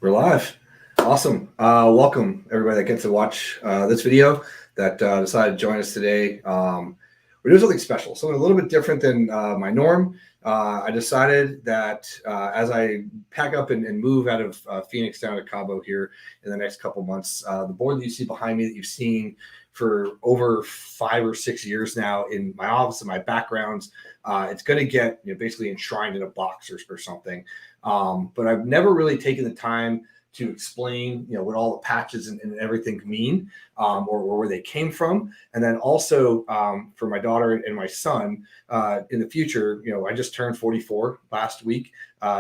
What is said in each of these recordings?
We're live. Awesome. Welcome everybody that gets to watch this video that decided to join us today. We're doing something special, something a little bit different than my norm. I decided that as I pack up and move out of Phoenix down to Cabo here in the next couple months, the board that you see behind me that you've seen for over 5 or 6 years now in my office and my backgrounds, it's going to get basically enshrined in a box or something. But I've never really taken the time to explain, what all the patches and everything mean, or where they came from. And then also for my daughter and my son in the future, I just turned 44 last week.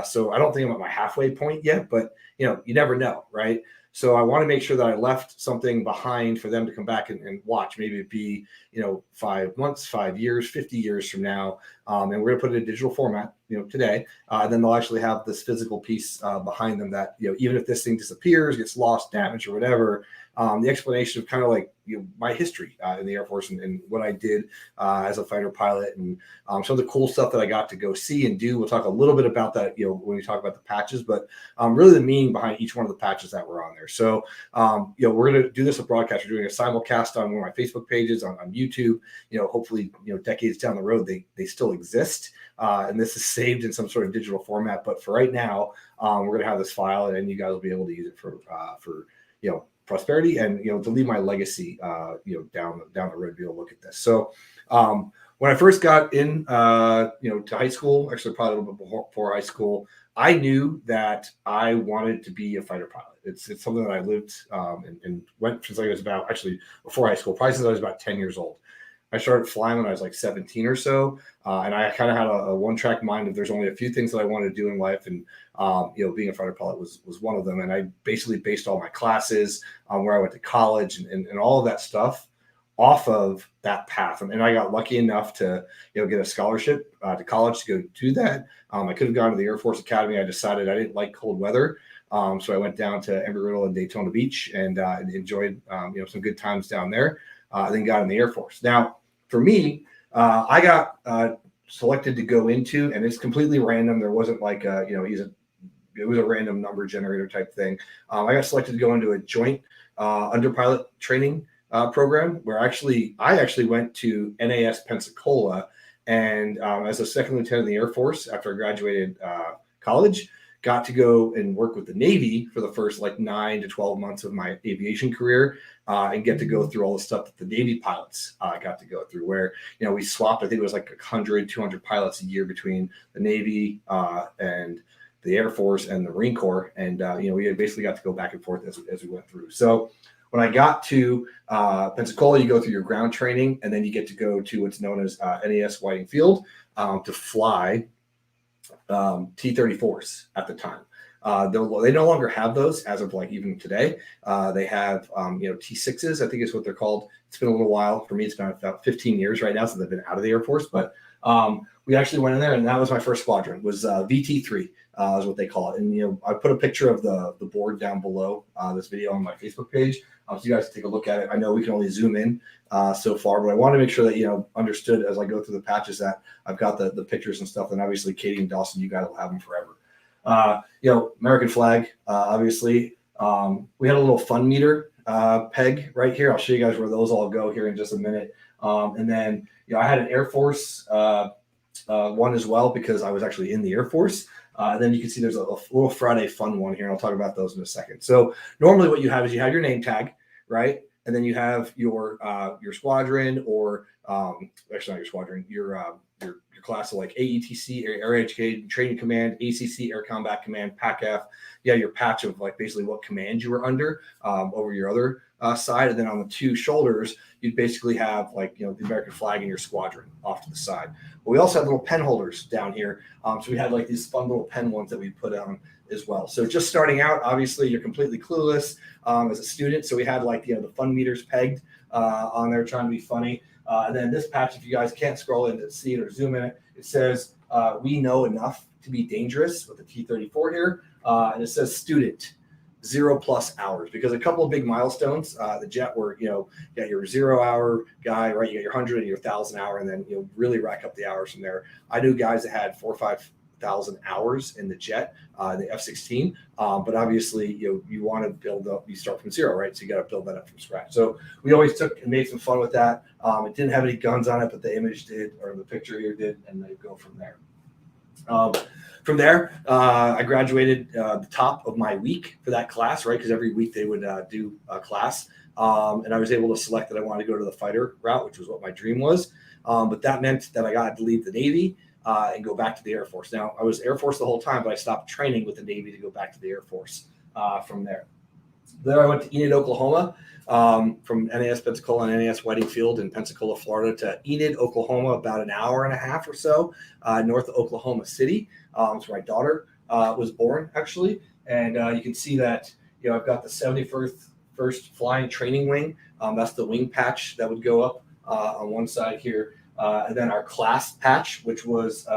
So I don't think I'm at my halfway point yet, but you never know, right? So I want to make sure that I left something behind for them to come back and watch. Maybe it be, 5 months, 5 years, 50 years from now. And we're going to put it in a digital format, today. And then they'll actually have this physical piece behind them that, even if this thing disappears, gets lost, damaged, or whatever, the explanation of kind of like my history in the Air Force and what I did as a fighter pilot and some of the cool stuff that I got to go see and do. We'll talk a little bit about that, when we talk about the patches, but really the meaning behind each one of the patches that were on there. So, we're going to do this a broadcast. We're doing a simulcast on one of my Facebook pages on YouTube. Hopefully, decades down the road, they still exist. And this is saved in some sort of digital format. But for right now, we're going to have this file and you guys will be able to use it for prosperity and to leave my legacy down the road, be able to look at this. So when I first got in to high school, actually probably a little bit before high school, I knew that I wanted to be a fighter pilot. It's something that I lived and went since I was about, actually before high school, probably since I was about 10 years old. I started flying when I was like 17 or so. And I kind of had a one-track mind of there's only a few things that I wanted to do in life. And, being a fighter pilot was one of them. And I basically based all my classes on where I went to college and all of that stuff off of that path. And I got lucky enough to, get a scholarship to college to go do that. I could have gone to the Air Force Academy. I decided I didn't like cold weather. So I went down to Embry-Riddle and Daytona Beach and enjoyed, some good times down there. Then got in the Air Force. Now, for me, I got selected to go into, and it's completely random. There wasn't like, it was a random number generator type thing. I got selected to go into a joint underpilot training program where I actually went to NAS Pensacola and as a second lieutenant in the Air Force after I graduated college, got to go and work with the Navy for the first 9 to 12 months of my aviation career and get to go through all the stuff that the Navy pilots got to go through where, we swapped, I think it was like 100, 200 pilots a year between the Navy and the Air Force and the Marine Corps. And, we basically got to go back and forth as we went through. So when I got to Pensacola, you go through your ground training and then you get to go to what's known as NAS Whiting Field to fly T-34s at the time. They no longer have those as of even today. They have, T-6s, I think is what they're called. It's been a little while. For me, it's been about 15 years right now since I've been out of the Air Force. But we actually went in there and that was my first squadron, was VT3 is what they call it. And, I put a picture of the board down below this video on my Facebook page. So you guys can take a look at it. I know we can only zoom in so far, but I want to make sure that, understood as I go through the patches that I've got the pictures and stuff. And obviously Katie and Dawson, you guys will have them forever. American flag, obviously. We had a little fun meter peg right here. I'll show you guys where those all go here in just a minute. And then, I had an Air Force one as well because I was actually in the Air Force. And then you can see there's a little Friday fun one here, and I'll talk about those in a second. So normally what you have is you have your name tag, right? And then you have your squadron or actually not your squadron, your class of like AETC, Air Education Training Command, ACC, Air Combat Command, PACAF. Yeah, your patch of basically what command you were under over your other side. And then on the two shoulders, you'd basically have the American flag and your squadron off to the side. But we also had little pen holders down here. So we had these fun little pen ones that we put on as well. So just starting out, obviously you're completely clueless as a student. So we had the fun meters pegged on there trying to be funny. And then this patch, if you guys can't scroll in to see it or zoom in it says, we know enough to be dangerous with the T-34 here. And it says student 0+ hours because a couple of big milestones, the jet were, you got your 0 hour guy, right? You got your 100 and your 1,000 hour, and then, really rack up the hours from there. I knew guys that had 4 or 5 100,000 hours in the jet, the F-16. But obviously, you want to build up, you start from zero, right? So you got to build that up from scratch. So we always took and made some fun with that. It didn't have any guns on it, but the image did, or the picture here did, and they go from there. From there, I graduated the top of my week for that class, right? Because every week they would do a class. And I was able to select that I wanted to go to the fighter route, which was what my dream was. But that meant that I got to leave the Navy and go back to the Air Force. Now, I was Air Force the whole time, but I stopped training with the Navy to go back to the Air Force from there. Then I went to Enid, Oklahoma, from NAS Pensacola and NAS Whiting Field in Pensacola, Florida, to Enid, Oklahoma, about an hour and a half or so north of Oklahoma City. It's where my daughter was born, actually. And you can see that, I've got the 71st Flying Training Wing. That's the wing patch that would go up on one side here. And then our class patch, which was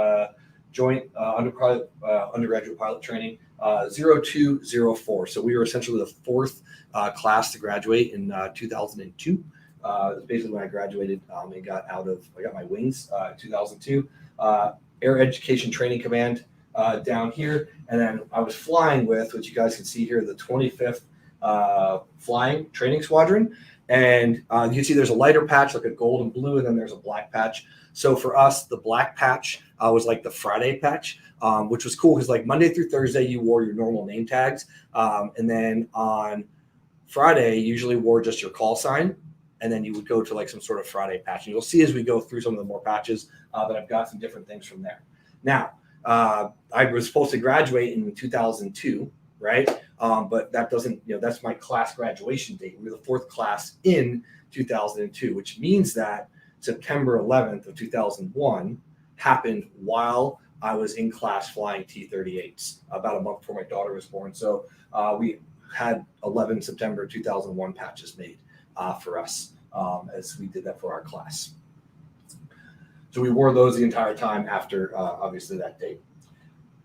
joint undergraduate pilot training, 0204. So we were essentially the fourth class to graduate in 2002. That's basically when I graduated and I got my wings in 2002. Air Education Training Command down here. And then I was flying with, which you guys can see here, the 25th Flying Training Squadron. And you can see there's a lighter patch, like a gold and blue, and then there's a black patch. So for us, the black patch was like the Friday patch, which was cool because like Monday through Thursday, you wore your normal name tags. And then on Friday, you usually wore just your call sign. And then you would go to like some sort of Friday patch. And you'll see as we go through some of the more patches that I've got some different things from there. Now, I was supposed to graduate in 2002, right? But that doesn't, that's my class graduation date. We were the fourth class in 2002, which means that September 11th of 2001 happened while I was in class flying T-38s, about a month before my daughter was born. So we had 11 September 2001 patches made for us as we did that for our class. So we wore those the entire time after, obviously, that date.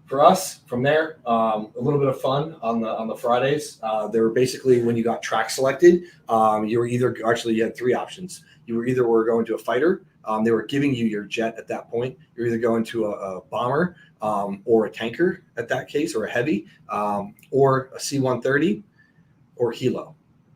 For us, from there, a little bit of fun on the Fridays. They were basically when you got track selected, you were either you had three options. You were going to a fighter. They were giving you your jet at that point. You're either going to a bomber or a tanker at that case, or a heavy, or a C-130 or helo.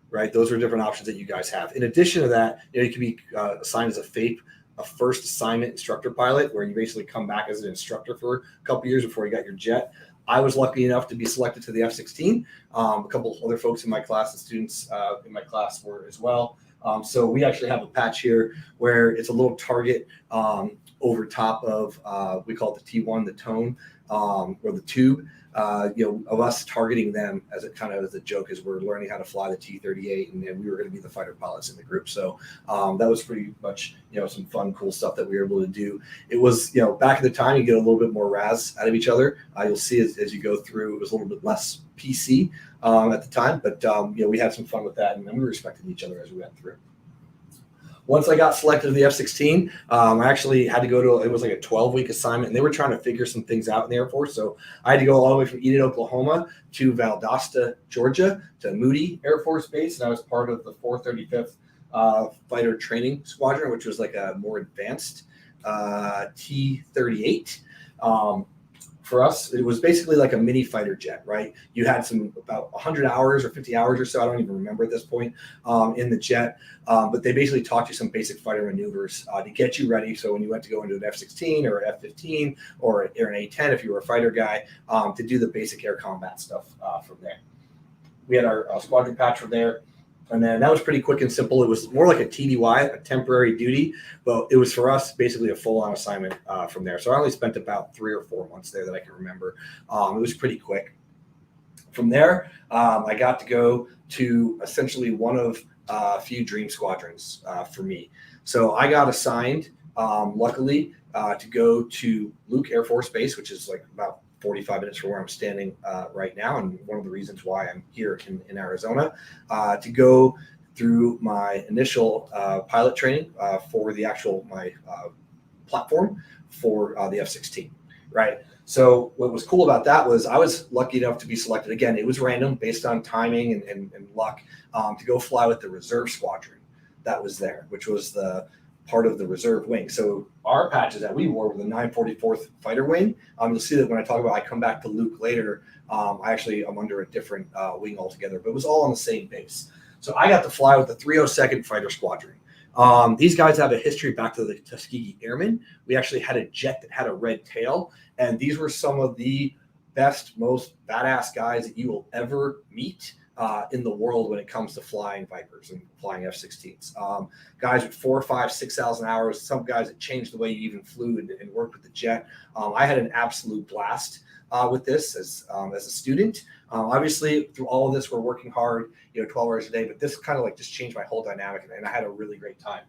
Right, those are different options that you guys have. In addition to that, you can be assigned as a FAPE, a first assignment instructor pilot, where you basically come back as an instructor for a couple years before you got your jet. I was lucky enough to be selected to the F-16. A couple other folks in my class and students in my class were as well. So we actually have a patch here where it's a little target over top of, we call it the T1, the tone, or the tube. Of us targeting them as a joke as we're learning how to fly the T-38, and we were going to be the fighter pilots in the group. So that was pretty much, some fun, cool stuff that we were able to do. It was, back at the time, you get a little bit more razz out of each other. You'll see as you go through, it was a little bit less PC at the time, but we had some fun with that, and we respected each other as we went through. Once I got selected to the F-16, I actually had to go to, it was like a 12-week assignment, and they were trying to figure some things out in the Air Force. So I had to go all the way from Enid, Oklahoma to Valdosta, Georgia, to Moody Air Force Base. And I was part of the 435th Fighter Training Squadron, which was like a more advanced T-38. For us, it was basically like a mini fighter jet, right? You had about 100 hours or 50 hours or so, I don't even remember at this point, in the jet. But they basically taught you some basic fighter maneuvers to get you ready. So when you went to go into an F-16 or an F-15 or an A-10, if you were a fighter guy, to do the basic air combat stuff from there. We had our squadron patch from there. And then that was pretty quick and simple. It was more like a TDY, a temporary duty, but it was for us basically a full-on assignment from there. So I only spent about 3 or 4 months there that I can remember. It was pretty quick. From there, I got to go to essentially one of a few dream squadrons for me. So I got assigned, luckily, to go to Luke Air Force Base, which is like about 45 minutes from where I'm standing right now, and one of the reasons why I'm here in Arizona, to go through my initial pilot training for my platform for the F-16, right? So what was cool about that was I was lucky enough to be selected. Again, it was random based on timing and luck to go fly with the reserve squadron that was there, which was the part of the reserve wing. So our patches that we wore were the 944th Fighter Wing. You'll see that when I talk about, I come back to Luke later. I'm under a different wing altogether, but it was all on the same base. So I got to fly with the 302nd Fighter Squadron. These guys have a history back to the Tuskegee Airmen. We actually had a jet that had a red tail, and these were some of the best, most badass guys that you will ever meet in the world when it comes to flying Vipers and flying F-16s. Guys with 4,000, 5,000, 6,000 hours, some guys that changed the way you even flew and worked with the jet. I had an absolute blast with this as a student. Obviously, through all of this, we're working hard, 12 hours a day, but this kind of like just changed my whole dynamic, and I had a really great time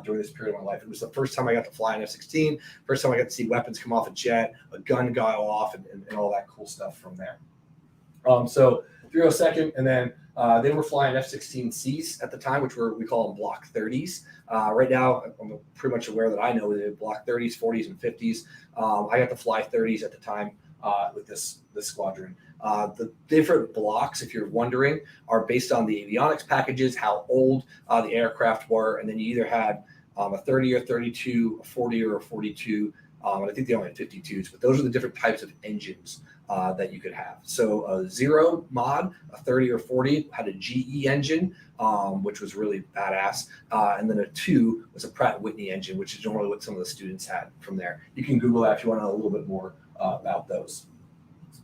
during this period of my life. It was the first time I got to fly an F-16, first time I got to see weapons come off a jet, a gun go off, and all that cool stuff from there. So 302nd, and then they were flying F-16Cs at the time, which we call them Block 30s. Right now, I'm pretty much aware that I know they have Block 30s, 40s, and 50s. I got to fly 30s at the time with this squadron. The different blocks, if you're wondering, are based on the avionics packages, how old the aircraft were, and then you either had a 30 or 32, a 40 or a 42, and I think they only had 52s, but those are the different types of engines that you could have. So a 0 mod, a 30 or 40, had a GE engine, which was really badass. And then a 2 was a Pratt & Whitney engine, which is normally what some of the students had from there. You can Google that if you want to know a little bit more about those.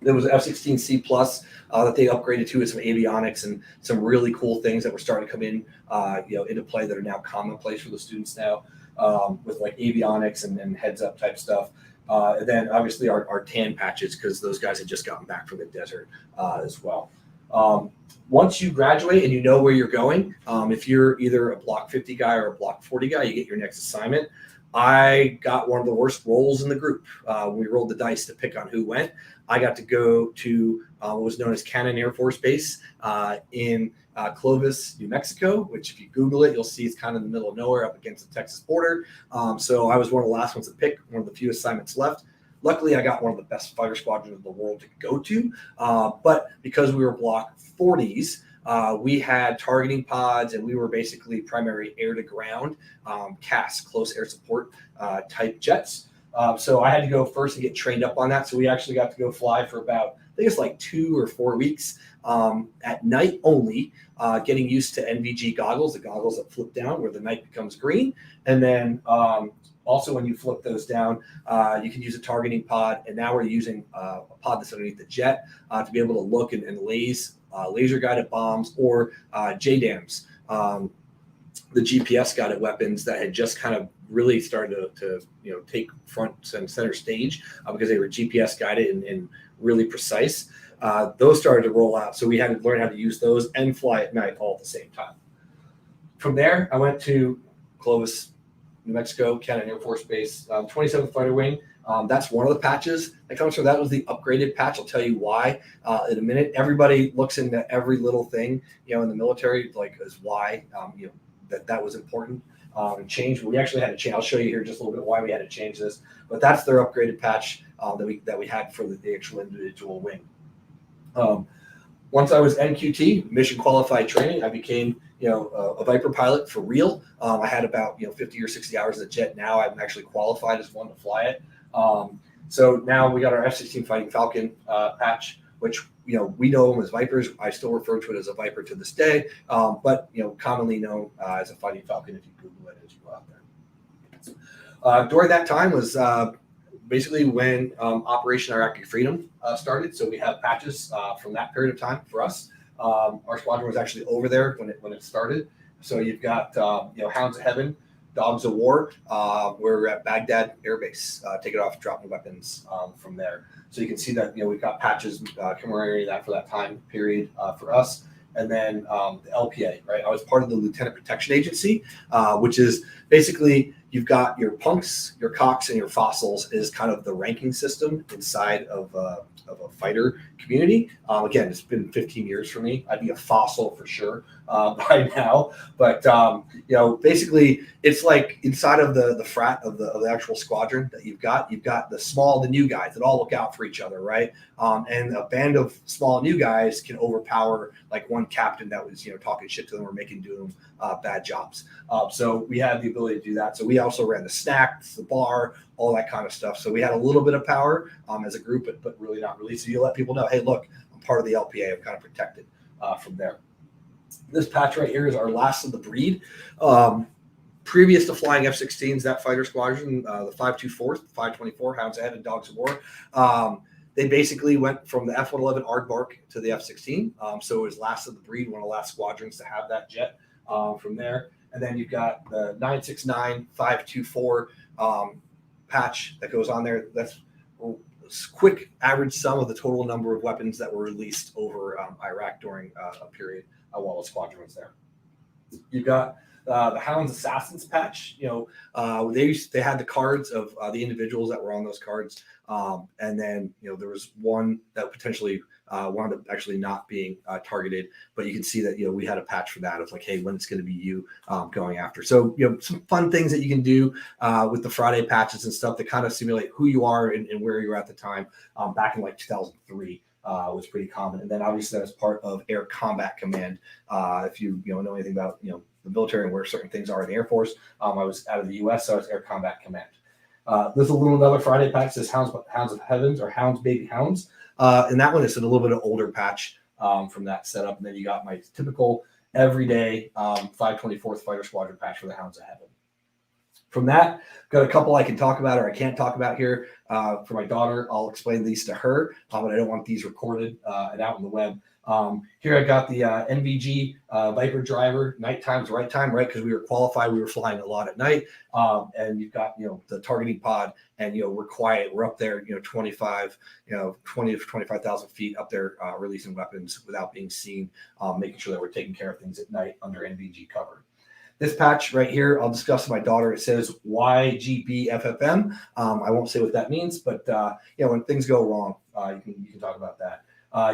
There was an F-16C Plus that they upgraded to with some avionics and some really cool things that were starting to come in, into play that are now commonplace for the students now, with like avionics and heads-up type stuff. And then obviously our tan patches, because those guys had just gotten back from the desert as well. Once you graduate and you know where you're going, if you're either a Block 50 guy or a Block 40 guy, you get your next assignment. I got one of the worst rolls in the group. We rolled the dice to pick on who went. I got to go to what was known as Cannon Air Force Base in Clovis, New Mexico, which if you Google it, you'll see it's kind of in the middle of nowhere up against the Texas border. So I was one of the last ones to pick, one of the few assignments left. Luckily, I got one of the best fighter squadrons in the world to go to. But because we were Block 40s, we had targeting pods, and we were basically primary air-to-ground CAS, close air support type jets. So I had to go first and get trained up on that. So we actually got to go fly for about, I think it's like 2 or 4 weeks at night only, getting used to NVG goggles, the goggles that flip down where the night becomes green. And then also when you flip those down, you can use a targeting pod. And now we're using a pod that's underneath the jet to be able to look and laser guided bombs or JDAMs, the GPS guided weapons that had just kind of really started to take front and center stage because they were GPS guided and really precise. Those started to roll out, so we had to learn how to use those and fly at night all at the same time. From there, I went to Clovis, New Mexico, Cannon Air Force Base, 27th Fighter Wing. That's one of the patches that comes from that. Was the upgraded patch. I'll tell you why in a minute. Everybody looks into every little thing, in the military, like is why that was important and changed. We actually had to change. I'll show you here just a little bit why we had to change this. But that's their upgraded patch that we had for the actual individual wing. Once I was NQT, mission qualified training, I became a Viper pilot for real. I had about 50 or 60 hours of the jet. Now I'm actually qualified as one to fly it. So now we got our F-16 Fighting Falcon patch, which we know them as Vipers. I still refer to it as a Viper to this day, but commonly known as a Fighting Falcon if you Google it as you go out there. During that time was basically when Operation Iraqi Freedom started. So we have patches from that period of time for us. Our squadron was actually over there when it started. So you've got Hounds of Heaven, Dogs of War. We're at Baghdad Air Base, taking off, dropping weapons from there. So you can see that we've got patches commemorating that for that time period for us. And then the LPA, right? I was part of the Lieutenant Protection Agency, which is basically you've got your punks, your cocks, and your fossils is kind of the ranking system inside of a fighter community. Again, it's been 15 years for me. I'd be a fossil for sure by now. But basically, it's like inside of the frat of the actual squadron that you've got the small, the new guys that all look out for each other, right? And a band of small new guys can overpower like one captain that was talking shit to them or doing bad jobs. So we had the ability to do that. So we also ran the snacks, the bar, all that kind of stuff. So we had a little bit of power as a group, but really not really. So you let people know, hey, look, I'm part of the LPA. I'm kind of protected from there. This patch right here is our last of the breed. Previous to flying F-16s, that fighter squadron, the 524th, 524 Hounds Ahead and Dogs of War, they basically went from the F-111 Aardvark to the F-16. So it was last of the breed, one of the last squadrons to have that jet from there. And then you've got the 969 524 patch that goes on there. That's a quick average sum of the total number of weapons that were released over Iraq during a period while the squadron was there. You've got the Hounds Assassins patch. They had the cards of the individuals that were on those cards, and then there was one that potentially wound up actually not being targeted, but you can see that we had a patch for that. It's like, hey, when it's going to be you going after. So some fun things that you can do with the Friday patches and stuff to kind of simulate who you are and where you were at the time. Back in like 2003 was pretty common, and then obviously that was part of Air Combat Command. If you know anything about the military and where certain things are in the Air Force. I was out of the U.S., so I was Air Combat Command. There's another Friday patch that says Hounds of Heavens or Hounds Baby Hounds. And that one is a little bit of older patch from that setup. And then you got my typical everyday 524th Fighter Squadron patch for the Hounds of Heaven. From that, got a couple I can talk about or I can't talk about here. For my daughter, I'll explain these to her, but I don't want these recorded and out on the web. Here I got the NVG Viper driver, nighttime's right time, right? Because we were qualified, we were flying a lot at night. And you've got, the targeting pod, and, we're quiet. We're up there, 20 to 25,000 feet up there, releasing weapons without being seen, making sure that we're taking care of things at night under NVG cover. This patch right here, I'll discuss with my daughter. It says YGBFFM. I won't say what that means, but when things go wrong, you can talk about that.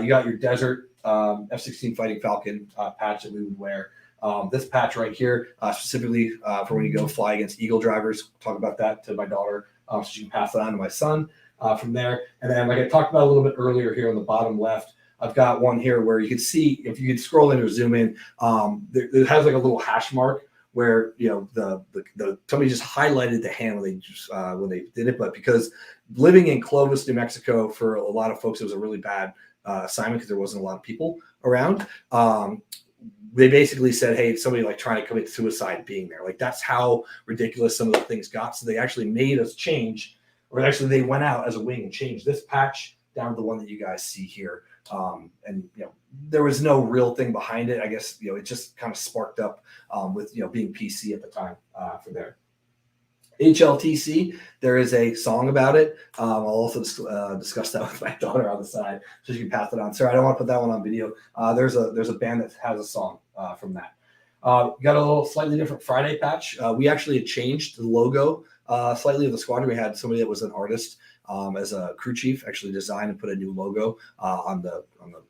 You got your desert F-16 Fighting Falcon patch that we would wear. This patch right here, specifically for when you go fly against Eagle drivers. Talk about that to my daughter, so she can pass it on to my son from there. And then, like I talked about a little bit earlier here on the bottom left, I've got one here where you can see, if you could scroll in or zoom in, it has like a little hash mark where somebody just highlighted the hand when they did it. But because living in Clovis, New Mexico, for a lot of folks, it was a really bad assignment because there wasn't a lot of people around. They basically said, hey, somebody like trying to commit suicide being there. Like, that's how ridiculous some of the things got. So they actually made us change, or actually they went out as a wing and changed this patch down to the one that you guys see here. And there was no real thing behind it. I guess it just kind of sparked up with being PC at the time for there. HLTC, there is a song about it. I'll also discuss that with my daughter on the side, so she can pass it on. Sorry, I don't want to put that one on video. There's a band that has a song from that. Got a little slightly different Friday patch. We actually had changed the logo slightly of the squadron. We had somebody that was an artist as a crew chief actually designed and put a new logo on the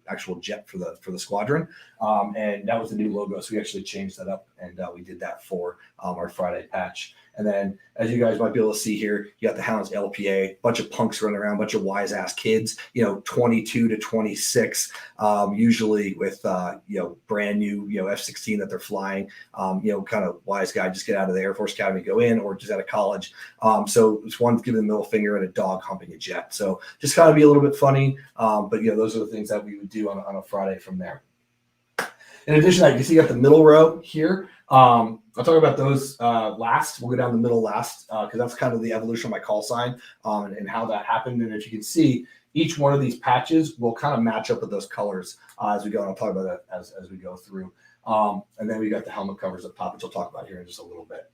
actual jet for the squadron, and that was the new logo. So we actually changed that up, and we did that for our Friday patch. And then, as you guys might be able to see here, you got the Hounds LPA, bunch of punks running around, bunch of wise ass kids, 22 to 26, usually with brand new F-16 that they're flying, kind of wise guy, just get out of the Air Force Academy, go in, or just out of college. So it's one giving the middle finger and a dog humping a jet. So just kind of be a little bit funny, but those are the things that we would do on a Friday from there. In addition to that, you can see you got the middle row here. I'll talk about those last. We'll go down the middle last because that's kind of the evolution of my call sign and how that happened. And as you can see, each one of these patches will kind of match up with those colors as we go. And I'll talk about that as we go through. And then we got the helmet covers up top, which I'll talk about here in just a little bit.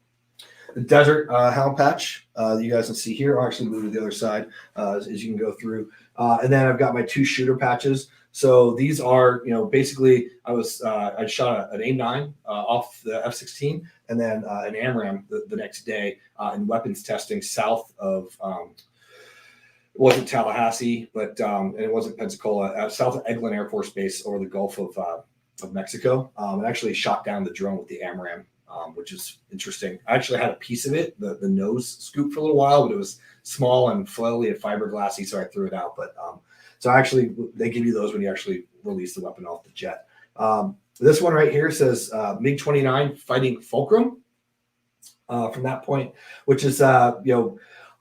The desert helm patch that you guys can see here. I'll actually move to the other side as you can go through. And then I've got my two shooter patches. So these are, basically I shot an AIM-9 off the F-16 and then an AMRAAM the next day in weapons testing south of, it wasn't Tallahassee, but and it wasn't Pensacola, south of Eglin Air Force Base over the Gulf of Mexico. And actually shot down the drone with the AMRAAM, which is interesting. I actually had a piece of it, the nose scoop for a little while, but it was small and flowy and fiberglassy, so I threw it out. But so actually, they give you those when you actually release the weapon off the jet. This one right here says MiG-29 Fighting Fulcrum. from that point, which is,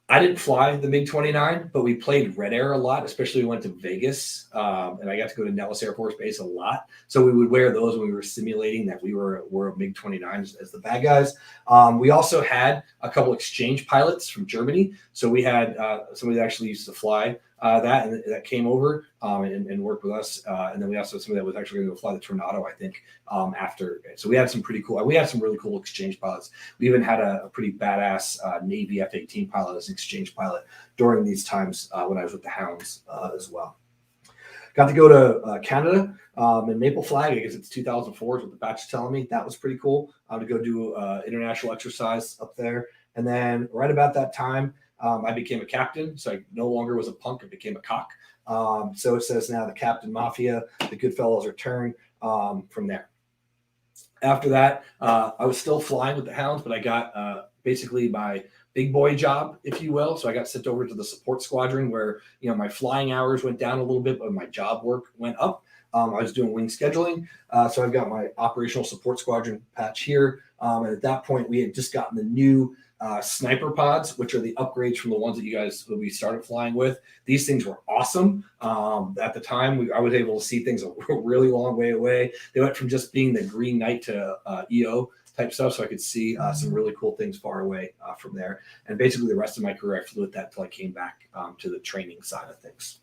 I didn't fly the MiG-29, but we played Red Air a lot, especially we went to Vegas, and I got to go to Nellis Air Force Base a lot. So we would wear those when we were simulating that we were a MiG-29 as the bad guys. We also had a couple exchange pilots from Germany. So we had somebody that actually used to fly that, and that came over and worked with us. And then we also had somebody that was actually going to fly the Tornado, I think, after. So we had some really cool exchange pilots. We even had a pretty badass Navy F-18 pilot as an exchange pilot during these times when I was with the Hounds as well. Got to go to Canada in Maple Flag. I guess it's 2004 is what the batch is telling me. That was pretty cool to go do international exercise up there. And then right about that time, I became a captain. So I no longer was a punk. I became a cock. So it says now the Captain Mafia, the Goodfellas return from there. After that, I was still flying with the Hounds, but I got basically my big boy job, if you will. So I got sent over to the support squadron where, my flying hours went down a little bit, but my job work went up. I was doing wing scheduling. So I've got my operational support squadron patch here. And at that point, we had just gotten the new sniper pods, which are the upgrades from the ones that we started flying with. These things were awesome. At the time, I was able to see things a really long way away. They went from just being the Green Knight to EO type stuff, so I could see some really cool things far away from there. And basically, the rest of my career, I flew with that until I came back to the training side of things.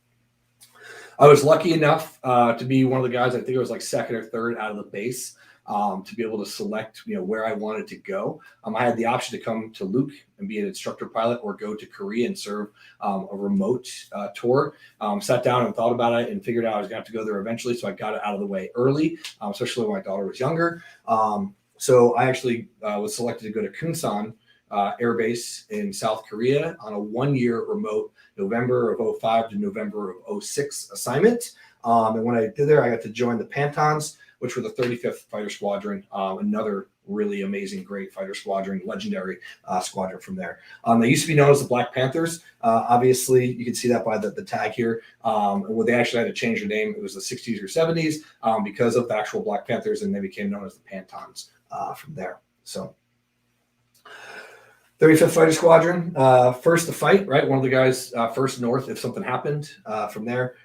I was lucky enough to be one of the guys, I think it was like second or third out of the base, to be able to select, where I wanted to go. I had the option to come to Luke and be an instructor pilot or go to Korea and serve a remote tour. Sat down and thought about it and figured out I was going to have to go there eventually. So I got it out of the way early, especially when my daughter was younger. So I actually was selected to go to Kunsan Air Base in South Korea on a 1-year remote, November of 05 to November of 06 assignment. And when I did there, I got to join the Pantons, which were the 35th Fighter Squadron, another really amazing, great fighter squadron, legendary squadron from there. They used to be known as the Black Panthers. Obviously, you can see that by the tag here. Well, they actually had to change their name. It was the 60s or 70s because of the actual Black Panthers, and they became known as the Pantons from there. So 35th Fighter Squadron, first to fight, right? One of the guys first north if something happened from there.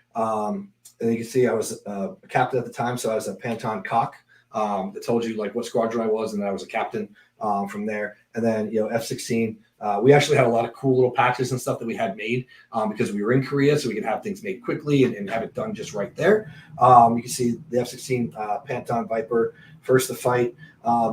And you can see I was a captain at the time, so I was a Panton cock that told you like what squadron I was, and then I was a captain from there. And then F-16, we actually had a lot of cool little patches and stuff that we had made because we were in Korea, so we could have things made quickly and have it done just right there. You can see the F-16 Panton Viper, first to fight.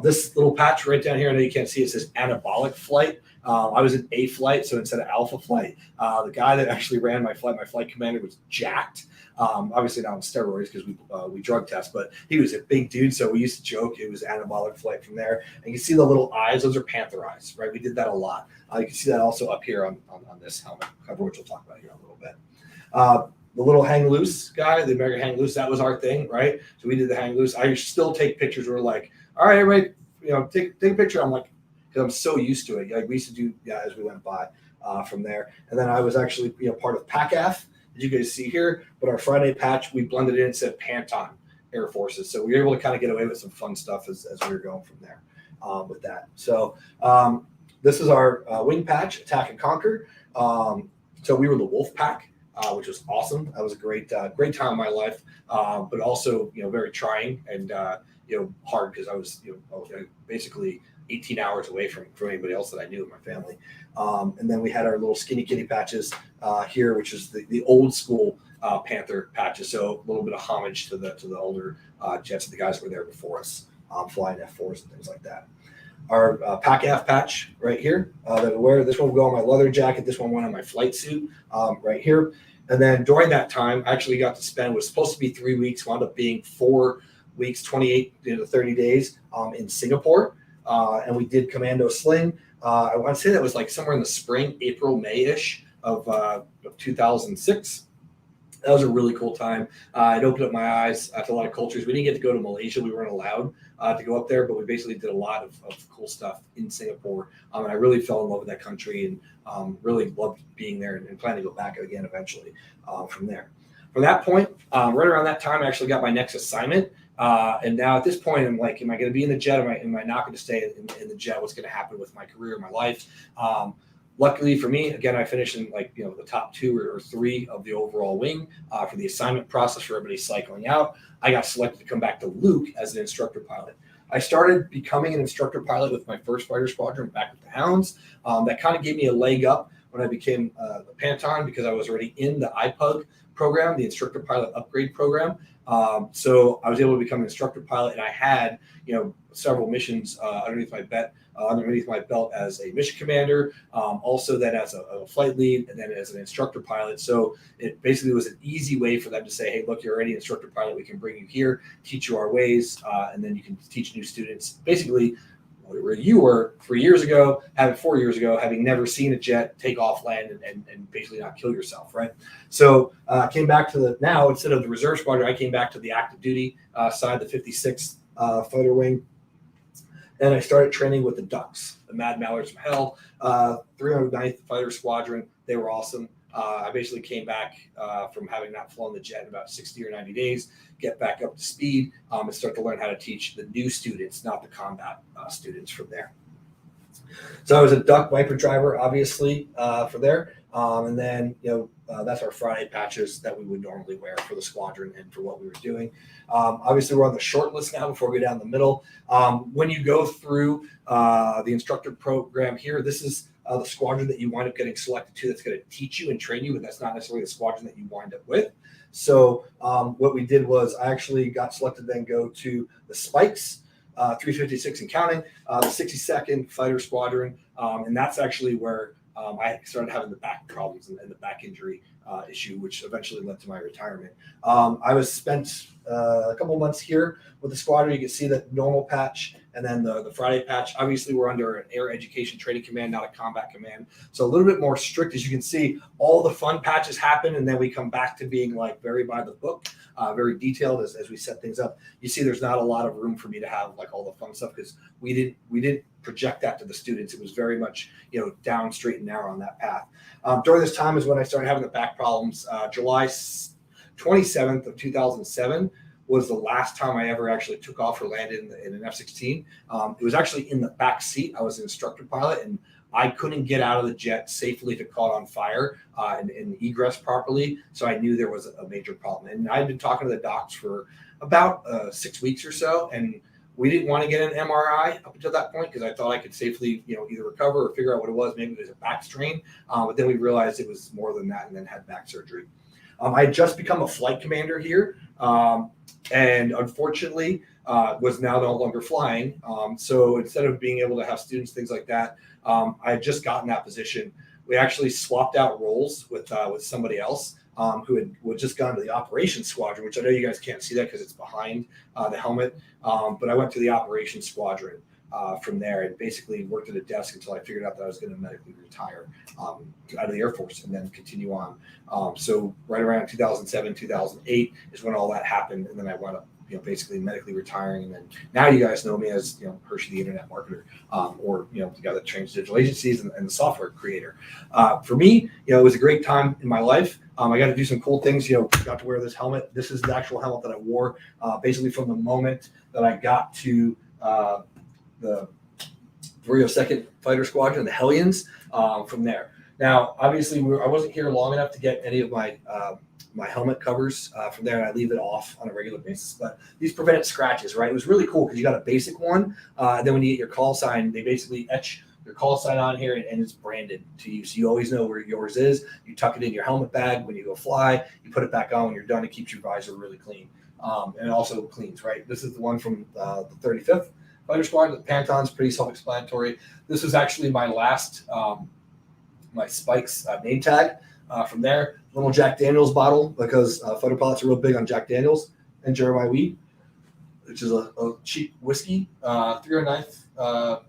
This little patch right down here, I know you can't see it, says anabolic flight. I was in A flight, so instead of alpha flight, the guy that actually ran my flight commander was jacked. Obviously not on steroids because we drug test, but he was a big dude, so we used to joke it was anabolic flight from there. And you can see the little eyes; those are panther eyes, right? We did that a lot. You can see that also up here on this helmet cover, which we'll talk about here in a little bit. The little hang loose guy, the American hang loose, that was our thing, right? So we did the hang loose. I still take pictures. We're like, all right, everybody, take a picture. I'm like, because I'm so used to it. Like we used to do as we went by from there. And then I was actually part of PACAF, as you guys see here. But our Friday patch, we blended in and said Panton Air Forces. So we were able to kind of get away with some fun stuff as we were going from there with that. So this is our wing patch, Attack and Conquer. So we were the Wolf Pack, which was awesome. That was a great time in my life, but also very trying and hard because I was basically 18 hours away from anybody else that I knew in my family. And then we had our little skinny kitty patches here, which is the old school Panther patches. So a little bit of homage to the older jets, the guys that were there before us, flying F4s and things like that. Our PACAF patch right here that we wear. This one will go on my leather jacket. This one went on my flight suit right here. And then during that time, I actually got to spend, it was supposed to be 3 weeks, wound up being 4 weeks, 28 to 30 days in Singapore. And we did Commando Sling. I want to say that was like somewhere in the spring, April, May-ish of 2006. That was a really cool time. It opened up my eyes to a lot of cultures. We didn't get to go to Malaysia. We weren't allowed to go up there, but we basically did a lot of cool stuff in Singapore. And I really fell in love with that country and really loved being there and plan to go back again eventually from there. From that point, right around that time, I actually got my next assignment. And now at this point, I'm like, am I going to be in the jet? Am I not going to stay in the jet? What's going to happen with my career, my life? Luckily for me, again, I finished in the top 2 or 3 of the overall wing for the assignment process for everybody cycling out. I got selected to come back to Luke as an instructor pilot. I started becoming an instructor pilot with my first fighter squadron back with the Hounds. That kind of gave me a leg up when I became a Panton because I was already in the IPUG program, the instructor pilot upgrade program. So I was able to become an instructor pilot, and I had several missions underneath my belt as a mission commander, also then as a flight lead, and then as an instructor pilot. So it basically was an easy way for them to say, hey, look, you're already an instructor pilot. We can bring you here, teach you our ways, and then you can teach new students. Basically, where you were 4 years ago, having never seen a jet take off, land, and basically not kill yourself, right? So I came back to now, instead of the reserve squadron, I came back to the active duty side, the 56th Fighter Wing. And I started training with the Ducks, the Mad Mallards from Hell, 309th Fighter Squadron. They were awesome. I basically came back from having not flown the jet in about 60 or 90 days, get back up to speed, and start to learn how to teach the new students, not the combat students from there. So I was a Duck Viper driver, obviously, for there. And then, that's our Friday patches that we would normally wear for the squadron and for what we were doing. Obviously, we're on the short list now before we go down the middle. When you go through the instructor program here, this is the squadron that you wind up getting selected to that's going to teach you and train you, but that's not necessarily the squadron that you wind up with. So what we did was I actually got selected to then go to the Spikes, 356 and counting, the 62nd Fighter Squadron, and that's actually where I started having the back problems and the back injury issue, which eventually led to my retirement. I was spent a couple months here with the squadron. You can see the normal patch and then the Friday patch. Obviously, we're under an Air Education Training Command, not a combat command. So a little bit more strict. As you can see, all the fun patches happen, and then we come back to being very by the book, very detailed as we set things up. You see there's not a lot of room for me to have all the fun stuff because we didn't project that to the students. It was very much down, straight, and narrow on that path. During this time is when I started having the back problems. July 27th of 2007 was the last time I ever actually took off or landed in an F-16. It was actually in the back seat. I was an instructor pilot, and I couldn't get out of the jet safely if it caught on fire and egress properly. So I knew there was a major problem. And I'd been talking to the docs for about 6 weeks or so, and we didn't want to get an MRI up until that point because I thought I could safely, either recover or figure out what it was. Maybe it was a back strain, but then we realized it was more than that, and then had back surgery. I had just become a flight commander here, and unfortunately was now no longer flying. So instead of being able to have students, things like that, I had just gotten that position. We actually swapped out roles with somebody else who had just gone to the operations squadron, which I know you guys can't see that because it's behind the helmet. But I went to the operations squadron from there and basically worked at a desk until I figured out that I was going to medically retire out of the Air Force and then continue on. So right around 2007, 2008 is when all that happened. And then I wound up basically medically retiring. And then now you guys know me as, Herschy, the internet marketer, or, the guy that trains digital agencies and the software creator. For me, it was a great time in my life. I got to do some cool things, got to wear this helmet. This is the actual helmet that I wore basically from the moment that I got to the 302nd Fighter Squadron, the Hellions, from there. Now, obviously, I wasn't here long enough to get any of my my helmet covers from there, and I leave it off on a regular basis. But these prevent scratches, right? It was really cool because you got a basic one. And then when you get your call sign, they basically etch your call sign on here, and it's branded to you. So you always know where yours is. You tuck it in your helmet bag when you go fly. You put it back on when you're done. It keeps your visor really clean. And it also cleans, right? This is the one from the 35th Fighter Squadron. The Panton's pretty self-explanatory. This was actually my last, my Spikes name tag from there. Little Jack Daniels bottle because fighter pilots are real big on Jack Daniels and Jeremiah Weed, which is a cheap whiskey. 309th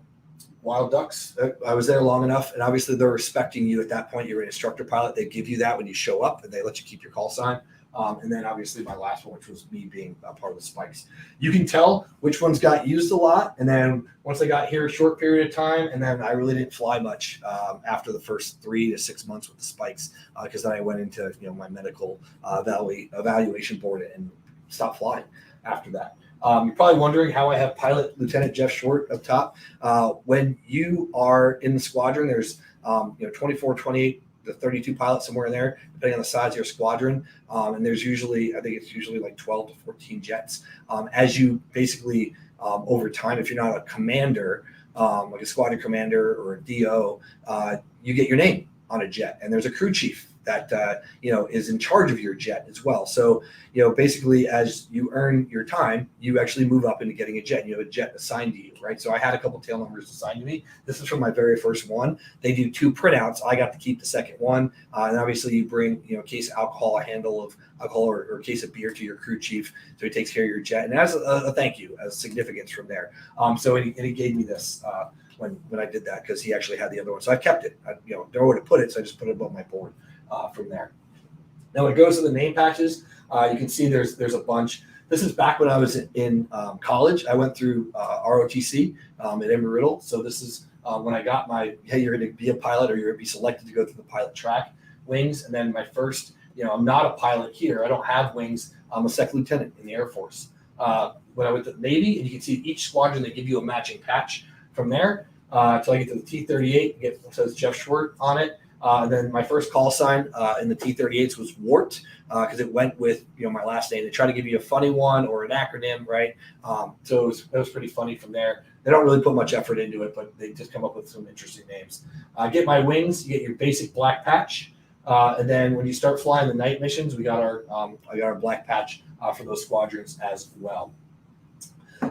Wild Ducks. I was there long enough, and obviously they're respecting you at that point. You're an instructor pilot. They give you that when you show up, and they let you keep your call sign. And then obviously my last one, which was me being a part of the spikes. You can tell which ones got used a lot. And then once I got here, a short period of time, and then I really didn't fly much after the first 3 to 6 months with the spikes, because then I went into my medical evaluation board and stopped flying after that. You're probably wondering how I have Pilot Lieutenant Jeff Short up top. When you are in the squadron, there's 24, 28 to 32 pilots, somewhere in there, depending on the size of your squadron. And there's usually, I think it's usually like 12 to 14 jets. As you basically, over time, if you're not a commander, like a squadron commander or a DO, you get your name on a jet. And there's a crew chief that is in charge of your jet as well. So basically, as you earn your time, you actually move up into getting a jet. You have a jet assigned to you, right? So I had a couple tail numbers assigned to me. This is from my very first one. They do 2 printouts. I got to keep the second one, and obviously you bring a case of alcohol, a handle of alcohol, or a case of beer to your crew chief, so he takes care of your jet, and as a thank you, as significance from there. So he gave me this. When I did that, because he actually had the other one, so I kept it. I don't know where to put it, so I just put it above my board from there. Now, when it goes to the name patches, you can see there's a bunch. This is back when I was in college. I went through ROTC at Embry-Riddle. So this is when I got my, hey, you're going to be a pilot, or you're going to be selected to go through the pilot track wings. And then my first, I'm not a pilot here. I don't have wings. I'm a second lieutenant in the Air Force. When I went to the Navy, and you can see each squadron, they give you a matching patch from there until I get to the T-38. It says Jeff Schwartz on it. And then my first call sign in the T-38s was Wart, because it went with my last name. They try to give you a funny one or an acronym, right? So it was pretty funny from there. They don't really put much effort into it, but they just come up with some interesting names. Get my wings. You get your basic black patch, and then when you start flying the night missions, I got our black patch for those squadrons as well.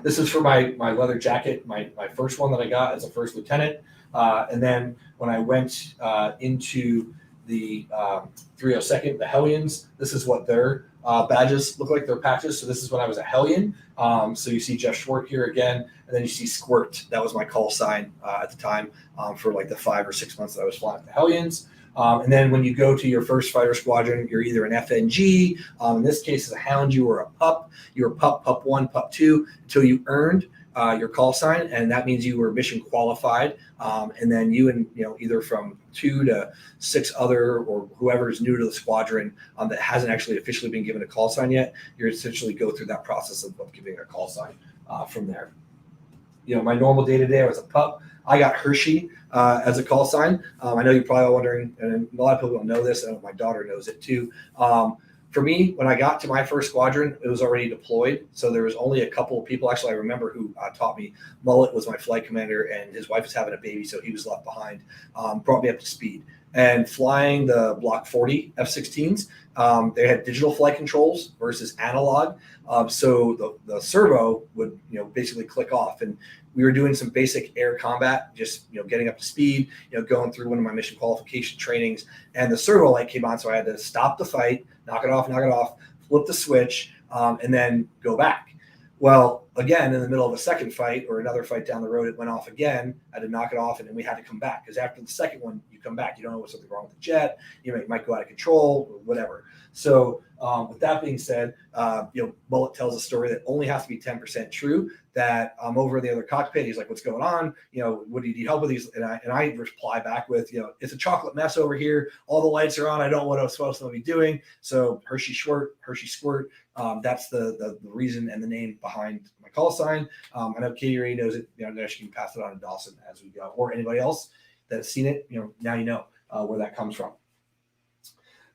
This is for my leather jacket, my first one that I got as a first lieutenant. And then when I went into the 302nd, the Hellions, this is what their badges look like, their patches. So this is when I was a Hellion. So you see Jeff Schwartz here again, and then you see Squirt. That was my call sign at the time for like the 5 or 6 months that I was flying the Hellions. And then when you go to your first fighter squadron, you're either an FNG, in this case, as a Hound, you were a PUP. You were PUP 1, PUP 2, until you earned your call sign, and that means you were mission qualified. And then you and either from 2 to 6 other, or whoever is new to the squadron that hasn't actually officially been given a call sign yet, you essentially go through that process of giving a call sign from there. My normal day-to-day, I was a PUP. I got Herschy as a call sign. I know you're probably all wondering, and a lot of people don't know this, and my daughter knows it too. For me, when I got to my first squadron, it was already deployed. So there was only a couple of people, actually, I remember, who taught me. Mullet was my flight commander, and his wife was having a baby, so he was left behind. Brought me up to speed. And flying the Block 40 F-16s, they had digital flight controls versus analog. So the servo would basically click off, and we were doing some basic air combat, just getting up to speed, going through one of my mission qualification trainings, and the servo light came on, so I had to stop the fight, knock it off, flip the switch, and then go back. Well, again, in the middle of a second fight or another fight down the road, it went off again. I had to knock it off, and then we had to come back, because after the second one, you come back. You don't know what's something wrong with the jet. It might go out of control or whatever. So with that being said, Bullet tells a story that only has to be 10% true, that I'm over in the other cockpit. He's like, what's going on? What do you need help with these? And I reply back with, it's a chocolate mess over here. All the lights are on. I don't know what I'm supposed to be doing. So Hershey Squirt, that's the reason and the name behind my call sign. I know Katie already knows it. She can pass it on to Dawson as we go, or anybody else that's seen it. Now where that comes from.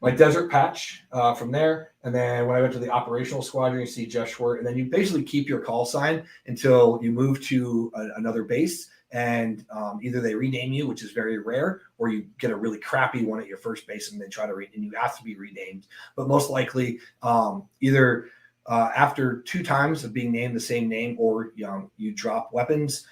My desert patch from there. And then when I went to the operational squadron, you see Jeff Schwartz. And then you basically keep your call sign until you move to another base. And either they rename you, which is very rare, or you get a really crappy one at your first base and they try to and you have to be renamed. But most likely either after 2 times of being named the same name, or you drop weapons,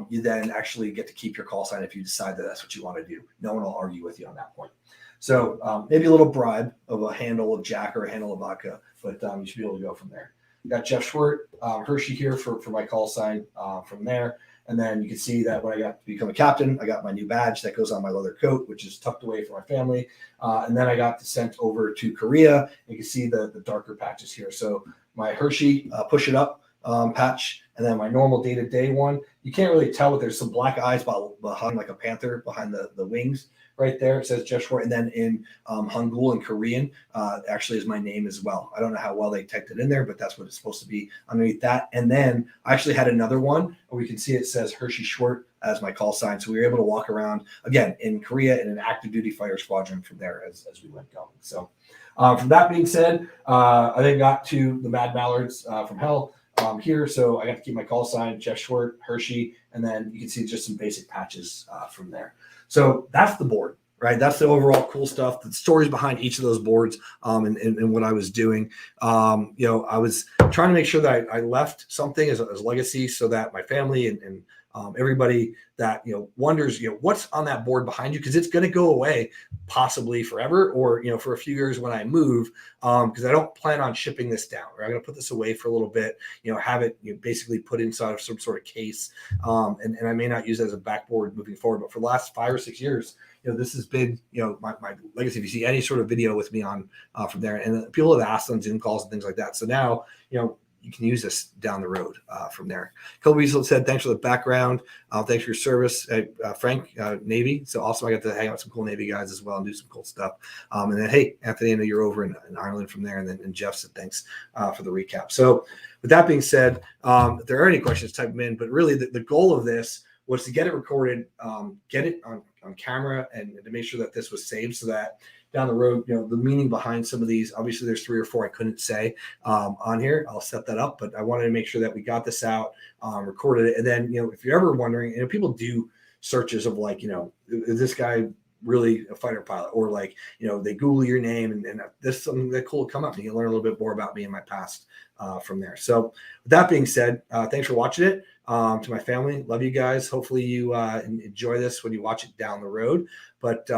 you then actually get to keep your call sign if you decide that that's what you want to do. No one will argue with you on that point. So maybe a little bribe of a handle of Jack or a handle of vodka, but you should be able to go from there. Got Jeff Schwartz, Hershey here for my call sign from there. And then you can see that when I got to become a captain, I got my new badge that goes on my leather coat, which is tucked away for my family. And then I got sent over to Korea. You can see the darker patches here. So my Hershey push it up patch, and then my normal day-to-day one. You can't really tell, but there's some black eyes behind, like a panther behind the wings right there. It says Jeff Short. And then in Hangul and Korean, actually is my name as well. I don't know how well they typed it in there, but that's what it's supposed to be underneath that. And then I actually had another one where we can see it says Hershey Short as my call sign. So we were able to walk around again in Korea in an active duty fighter squadron from there as we went going. So from that being said, I then got to the Mad Mallards from Hell here. So I got to keep my call sign, Jeff Short, Hershey, and then you can see just some basic patches from there. So that's the board, right? That's the overall cool stuff, the stories behind each of those boards and what I was doing. I was trying to make sure that I left something as legacy so that my family and everybody that, wonders, what's on that board behind you, because it's going to go away possibly forever or, for a few years when I move, because I don't plan on shipping this down. Right? I'm going to put this away for a little bit, have it basically put inside of some sort of case. And I may not use it as a backboard moving forward, but for the last 5 or 6 years, this has been, my legacy. If you see any sort of video with me on from there, and people have asked on Zoom calls and things like that. So now, you can use this down the road from there. Kobe said, thanks for the background. Thanks for your service. Frank, Navy. So also I got to hang out with some cool Navy guys as well and do some cool stuff. And then, hey, Anthony, I know you're over in Ireland from there. And Jeff said, thanks for the recap. So with that being said, if there are any questions, type them in. But really the goal of this was to get it recorded, get it on camera, and to make sure that this was saved so that down the road, the meaning behind some of these, obviously there's 3 or 4 I couldn't say on here. I'll set that up, but I wanted to make sure that we got this out, recorded it. And then, if you're ever wondering, and people do searches of like, is this guy really a fighter pilot? Or like, they Google your name and this is something that cool will come up and you learn a little bit more about me and my past from there. So with that being said, thanks for watching it. To my family, love you guys. Hopefully you enjoy this when you watch it down the road. But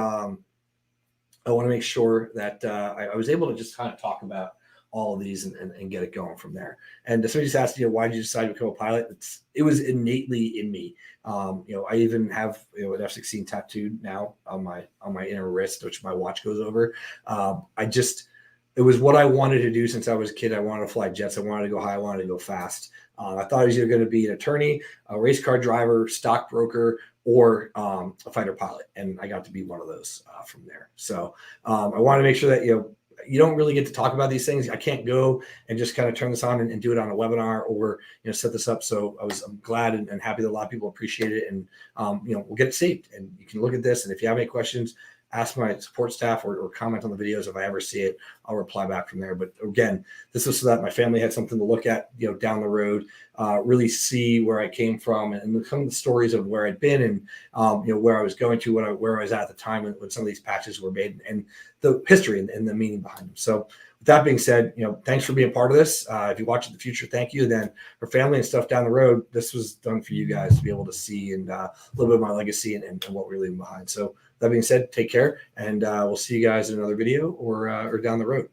I want to make sure that I was able to just kind of talk about all of these and get it going from there. And somebody just asked, why did you decide to become a pilot? It was innately in me. I even have an F-16 tattooed now on my inner wrist, which my watch goes over. It was what I wanted to do since I was a kid. I wanted to fly jets. I wanted to go high. I wanted to go fast. I thought I was either going to be an attorney, a race car driver, stockbroker, or a fighter pilot. And I got to be one of those from there. So I want to make sure that, you don't really get to talk about these things. I can't go and just kind of turn this on and do it on a webinar or, set this up. So I'm glad and happy that a lot of people appreciate it. And, we'll get it saved and you can look at this. And if you have any questions, ask my support staff or comment on the videos. If I ever see it, I'll reply back from there. But again, this was so that my family had something to look at, down the road, really see where I came from and some of the stories of where I'd been and, where I was going to, where I was at the time when some of these patches were made and the history and the meaning behind them. So with that being said, thanks for being part of this. If you watch in the future, thank you. Then for family and stuff down the road, this was done for you guys to be able to see and a little bit of my legacy and what we're leaving behind. So that being said, take care, and we'll see you guys in another video or down the road.